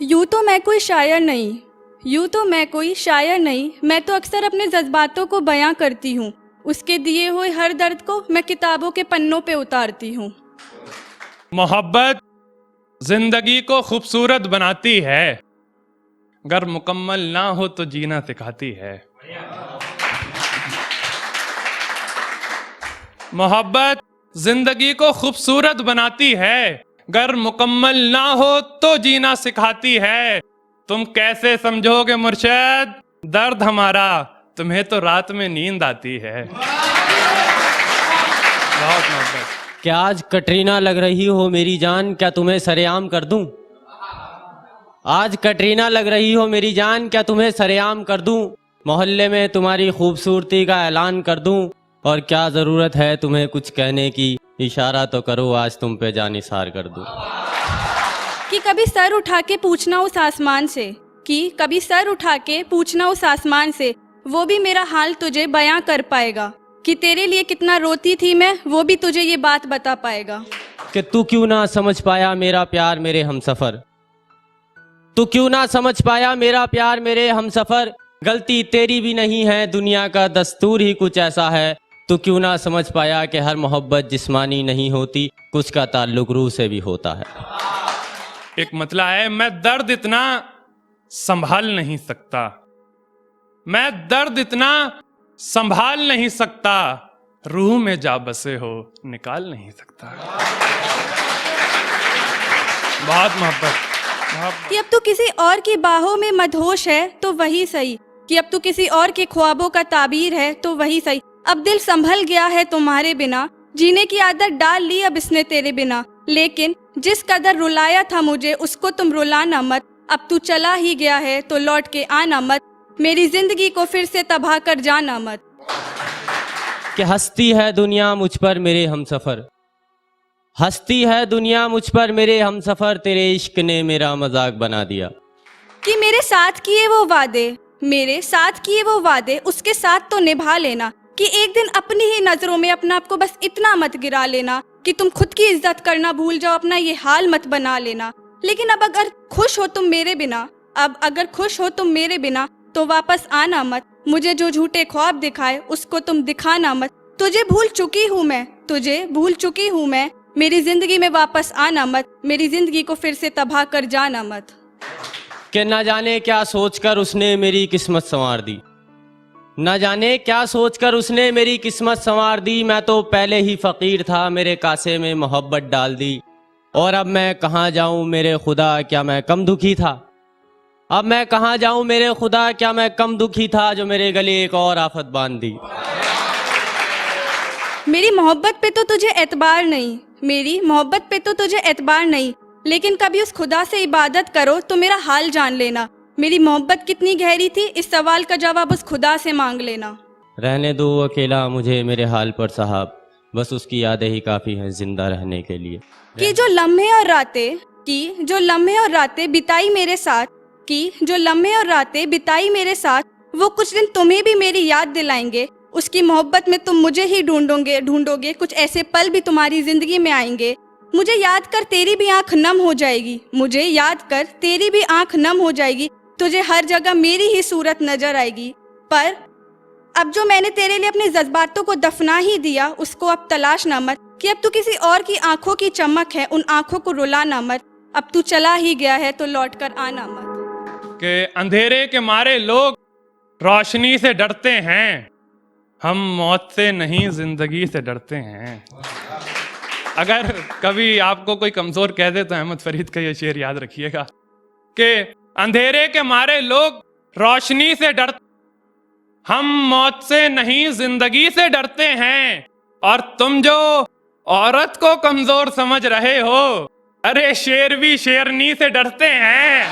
यूँ तो मैं कोई शायर नहीं, यूँ तो मैं कोई शायर नहीं, मैं तो अक्सर अपने जज्बातों को बयां करती हूँ। उसके दिए हुए हर दर्द को मैं किताबों के पन्नों पे उतारती हूँ। मोहब्बत जिंदगी को खूबसूरत बनाती है, अगर मुकम्मल ना हो तो जीना सिखाती है। मोहब्बत जिंदगी को खूबसूरत बनाती है, अगर मुकम्मल ना हो तो जीना सिखाती है। तुम कैसे समझोगे मुर्शिद दर्द हमारा, तुम्हें तो रात में नींद आती है। बहुत मोहब्बत। क्या आज कटरीना लग रही हो मेरी जान, क्या तुम्हें सरेआम कर दूं? आज कटरीना लग रही हो मेरी जान, क्या तुम्हें सरेआम कर दूं? मोहल्ले में तुम्हारी खूबसूरती का ऐलान कर दूं? और क्या ज़रूरत है तुम्हें कुछ कहने की, इशारा तो करो आज तुम पे जानिसार कर दूं। कि कभी सर उठा के पूछना उस आसमान से, कि कभी सर उठा के पूछना उस आसमान से, वो भी मेरा हाल तुझे बयां कर पाएगा। कि तेरे लिए कितना रोती थी मैं, वो भी तुझे ये बात बता पाएगा। कि तू क्यों ना समझ पाया मेरा प्यार मेरे हमसफ़र, तू क्यों ना समझ पाया मेरा प्यार मेरे हमसफ़र। गलती तेरी भी नहीं है, दुनिया का दस्तूर ही कुछ ऐसा है। तू क्यों ना समझ पाया कि हर मोहब्बत जिस्मानी नहीं होती, कुछ का ताल्लुक रूह से भी होता है। एक मतला है, मैं दर्द इतना संभाल नहीं सकता, मैं दर्द इतना संभाल नहीं सकता, रूह में जा बसे हो निकाल नहीं सकता। बहुत मोहब्बत। कि अब तू किसी और की बाहों में मदहोश है तो वही सही, कि अब तू किसी और के ख्वाबों का ताबीर है तो वही सही। अब दिल संभल गया है तुम्हारे बिना, जीने की आदत डाल ली अब इसने तेरे बिना। लेकिन जिस कदर रुलाया था मुझे उसको तुम रुलाना मत, अब तू चला ही गया है तो लौट के आना मत, मेरी जिंदगी को फिर से तबाह कर जाना मत। कि हंसती है दुनिया मुझ पर मेरे हमसफ़र, हंसती है दुनिया मुझ पर मेरे हमसफ़र, तेरे इश्क ने मेरा मजाक बना दिया। कि मेरे साथ किए वो वादे, मेरे साथ किए वो वादे उसके साथ तो निभा लेना। कि एक दिन अपनी ही नजरों में अपना आपको बस इतना मत गिरा लेना कि तुम खुद की इज्जत करना भूल जाओ, अपना ये हाल मत बना लेना। लेकिन अब अगर खुश हो तुम मेरे बिना, अब अगर खुश हो तुम मेरे बिना, तो वापस आना मत, मुझे जो झूठे ख्वाब दिखाए उसको तुम दिखाना मत। तुझे भूल चुकी हूँ मैं, तुझे भूल चुकी हूँ मैं, मेरी जिंदगी में वापस आना मत, मेरी जिंदगी को फिर से तबाह कर जाना मत। कि न जाने क्या सोचकर उसने मेरी किस्मत संवार दी, न जाने क्या सोचकर उसने मेरी किस्मत संवार दी। मैं तो पहले ही फ़कीर था, मेरे कासे में मोहब्बत डाल दी। और अब मैं कहाँ जाऊँ मेरे खुदा, क्या मैं कम दुखी था? अब मैं कहाँ जाऊँ मेरे खुदा, क्या मैं कम दुखी था, जो मेरे गले एक और आफत बांध दी। मेरी मोहब्बत पे तो तुझे एतबार नहीं, मेरी मोहब्बत पे तो तुझे एतबार नहीं, लेकिन कभी उस खुदा से इबादत करो तो मेरा हाल जान लेना। मेरी मोहब्बत कितनी गहरी थी, इस सवाल का जवाब उस खुदा से मांग लेना। रहने दो अकेला मुझे मेरे हाल पर साहब, बस उसकी यादें ही काफ़ी हैं जिंदा रहने के लिए। कि जो लम्हे और रातें, कि जो लम्हे और रातें बिताई मेरे साथ, कि जो लम्हे और रातें बिताई मेरे साथ, वो कुछ दिन तुम्हें भी मेरी याद दिलाएंगे। उसकी मोहब्बत में तुम मुझे ही ढूंढोगे, कुछ ऐसे पल भी तुम्हारी जिंदगी में आएंगे। मुझे याद कर तेरी भी आंख नम हो जाएगी, मुझे याद कर तेरी भी आंख नम हो जाएगी, तुझे हर जगह मेरी ही सूरत नजर आएगी। पर अब जो मैंने तेरे लिए अपने जज्बातों को दफना ही दिया, उसको अब तलाश ना मत, कि अब तू किसी और की आंखों की चमक है, उन आंखों को रुलाना मत, अब तू चला ही गया है तो लौट कर आना मत। कि अंधेरे के मारे लोग रोशनी से डरते हैं, हम मौत से नहीं जिंदगी से डरते हैं। अगर कभी आपको कोई कमजोर कह दे तो अहमद फरीद का ये शेर याद रखिएगा कि अंधेरे के मारे लोग रोशनी से डरते, हम मौत से नहीं जिंदगी से डरते हैं। और तुम जो औरत को कमजोर समझ रहे हो, अरे शेर भी शेरनी से डरते हैं।